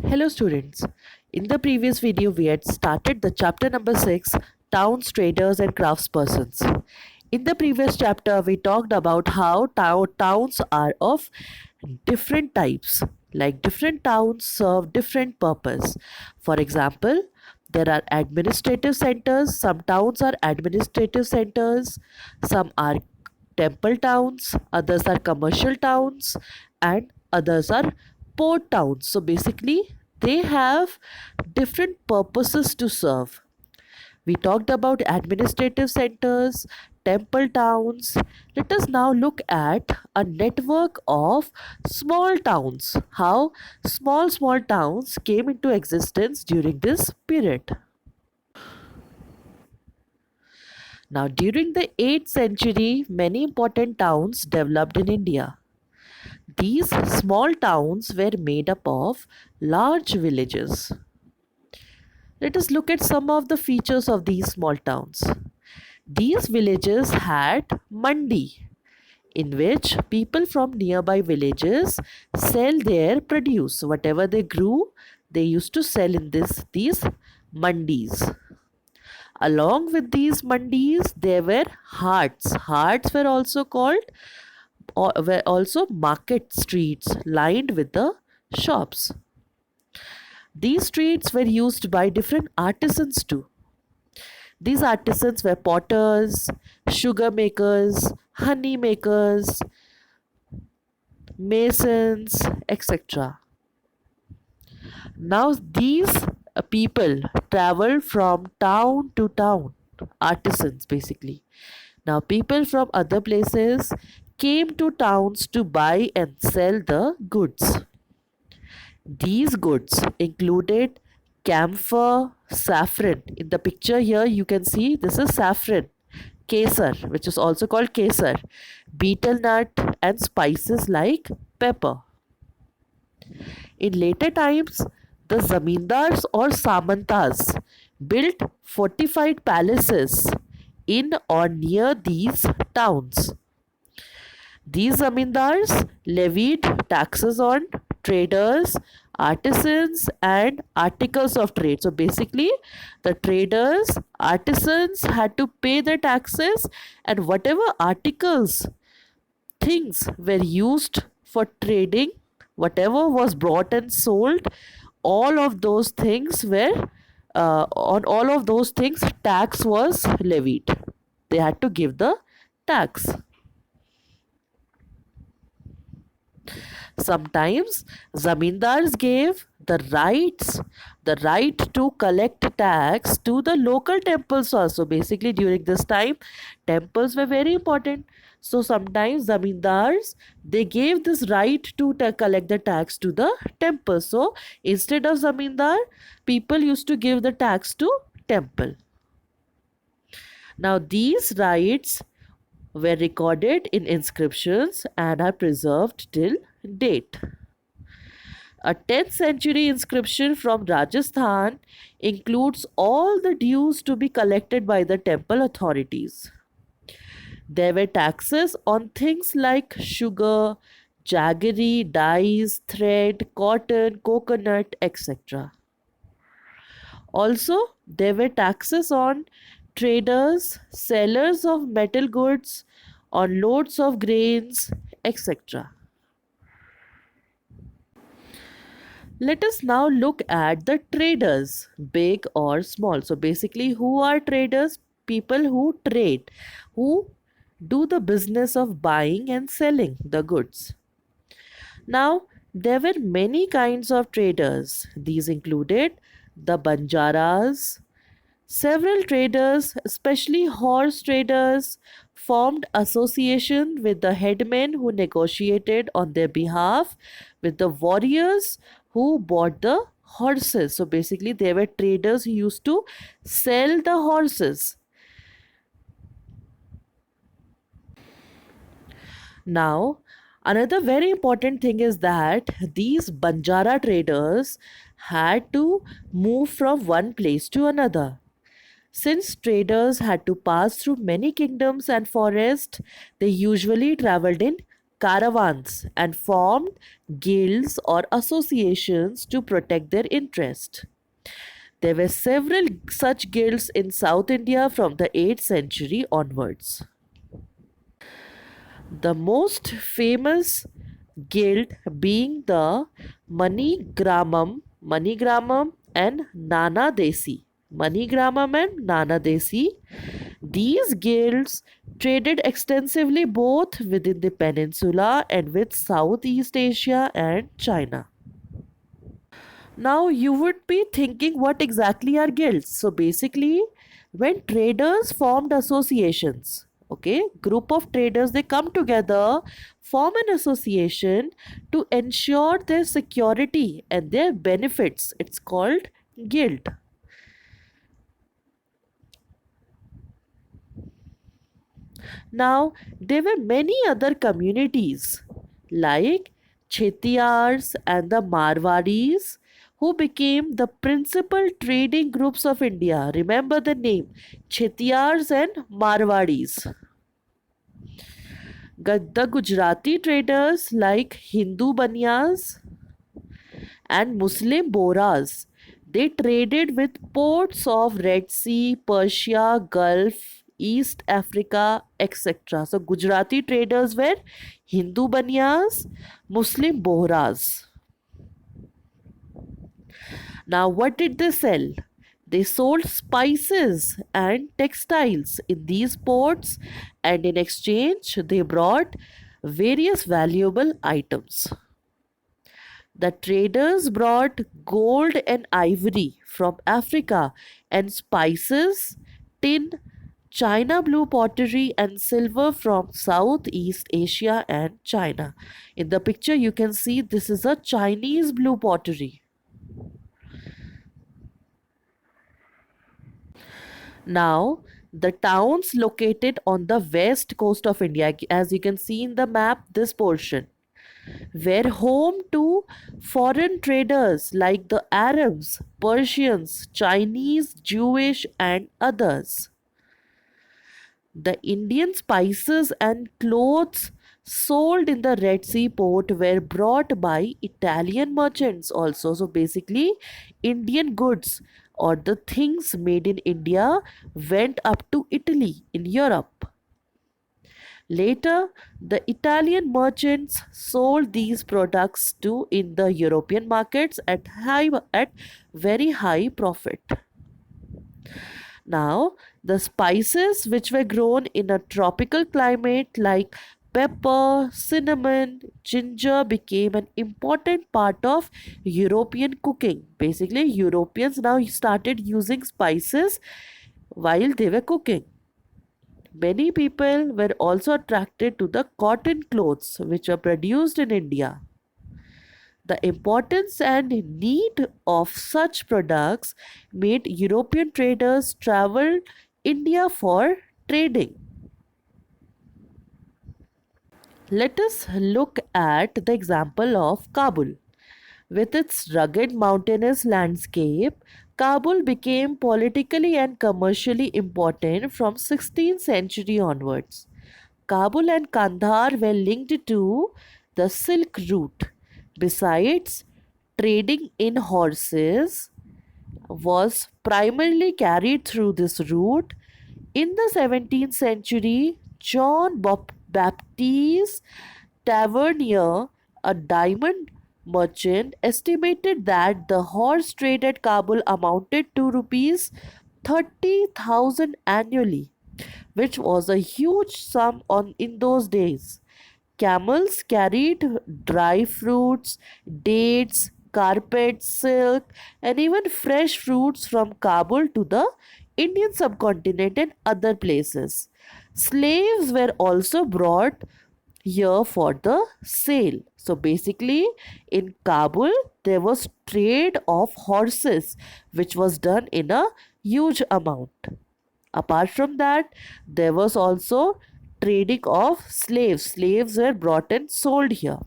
Hello students. In the previous video we had started the chapter number 6, towns, traders and craftspersons. In the previous chapter we talked about how towns are of different types. Like different towns serve different purpose. For example, there are administrative centers. Some towns are administrative centers. Some are temple towns, others are commercial towns, and others are port towns. So basically, they have different purposes to serve. We talked about administrative centers, temple towns. Let us now look at a network of small towns. How small towns came into existence during this period. Now, during the 8th century, many important towns developed in India. These small towns were made up of large villages. Let us look at some of the features of these small towns. These villages had mandi, in which people from nearby villages sell their produce. Whatever they grew, they used to sell in these mandis. Along with these mandis, there were haats. Haats were also called, or were also market streets lined with the shops. These streets were used by different artisans too. These artisans were potters, sugar makers, honey makers, masons, etc. Now, these people travel from town to town, artisans basically. Now, people from other places came to towns to buy and sell the goods. These goods included camphor, saffron. In the picture here, you can see this is saffron, kesar, which is also called kesar, betel nut, and spices like pepper. In later times, the zamindars or samantas built fortified palaces in or near these towns. These zamindars levied taxes on traders, artisans, and articles of trade. So basically, the traders, artisans had to pay their taxes, and whatever articles, things were used for trading, whatever was brought and sold, all of those things were on all of those things tax was levied. They had to give the tax. Sometimes zamindars gave the right to collect tax to the local temples also. Basically, during this time, temples were very important. So sometimes zamindars, they gave this right to collect the tax to the temple. So instead of zamindar, people used to give the tax to temple. Now these rights were recorded in inscriptions and are preserved till date. A 10th century inscription from Rajasthan includes all the dues to be collected by the temple authorities. There were taxes on things like sugar, jaggery, dyes, thread, cotton, coconut, etc. Also, there were taxes on traders, sellers of metal goods, on loads of grains, etc. Let us now look at the traders, big or small. So basically, who are traders? People who trade, who do the business of buying and selling the goods. Now, there were many kinds of traders. These included the Banjaras. Several traders, especially horse traders, formed association with the headmen who negotiated on their behalf with the warriors who bought the horses. So basically, there were traders who used to sell the horses. Now, another very important thing is that these Banjara traders had to move from one place to another. Since traders had to pass through many kingdoms and forests, they usually traveled in caravans and formed guilds or associations to protect their interest. There were several such guilds in South India from the 8th century onwards. The most famous guild being the Manigramam and Nana Desi. Manigramam and Nana Desi. These guilds traded extensively both within the peninsula and with Southeast Asia and China. Now you would be thinking what exactly are guilds? So basically when traders formed associations, okay, group of traders they come together, form an association to ensure their security and their benefits. It's called guild. Now, there were many other communities like Chetiyars and the Marwadis who became the principal trading groups of India. Remember the name Chetiyars and Marwadis. The Gujarati traders like Hindu Banyas and Muslim Boras. They traded with ports of Red Sea, Persia, Gulf, East Africa, etc. So Gujarati traders were Hindu Banyas, Muslim Bohras. Now what did they sell? They sold spices and textiles in these ports, and in exchange they brought various valuable items. The traders brought gold and ivory from Africa and spices, tin, China blue pottery and silver from Southeast Asia and China. In the picture you can see this is a Chinese blue pottery. Now the towns located on the west coast of India, as you can see in the map, this portion were home to foreign traders like the Arabs, Persians, Chinese, Jewish, and others. The Indian spices and clothes sold in the Red Sea port were brought by Italian merchants also. So basically, Indian goods or the things made in India went up to Italy in Europe. Later, the Italian merchants sold these products to in the European markets at very high profit. Now, the spices which were grown in a tropical climate like pepper, cinnamon, ginger became an important part of European cooking. Basically, Europeans now started using spices while they were cooking. Many people were also attracted to the cotton clothes which were produced in India. The importance and need of such products made European traders travel India for trading. Let us look at the example of Kabul. With its rugged mountainous landscape, Kabul became politically and commercially important from 16th century onwards. Kabul and Kandahar were linked to the Silk Route. Besides, trading in horses was primarily carried through this route. In the 17th century, John Baptiste Tavernier, a diamond merchant, estimated that the horse trade at Kabul amounted to rupees 30,000 annually, which was a huge sum in those days. Camels carried dry fruits, dates, carpets, silk, and even fresh fruits from Kabul to the Indian subcontinent and other places. Slaves were also brought here for the sale. So basically, in Kabul, there was trade of horses, which was done in a huge amount. Apart from that, there was also trading of slaves. Slaves were brought and sold here.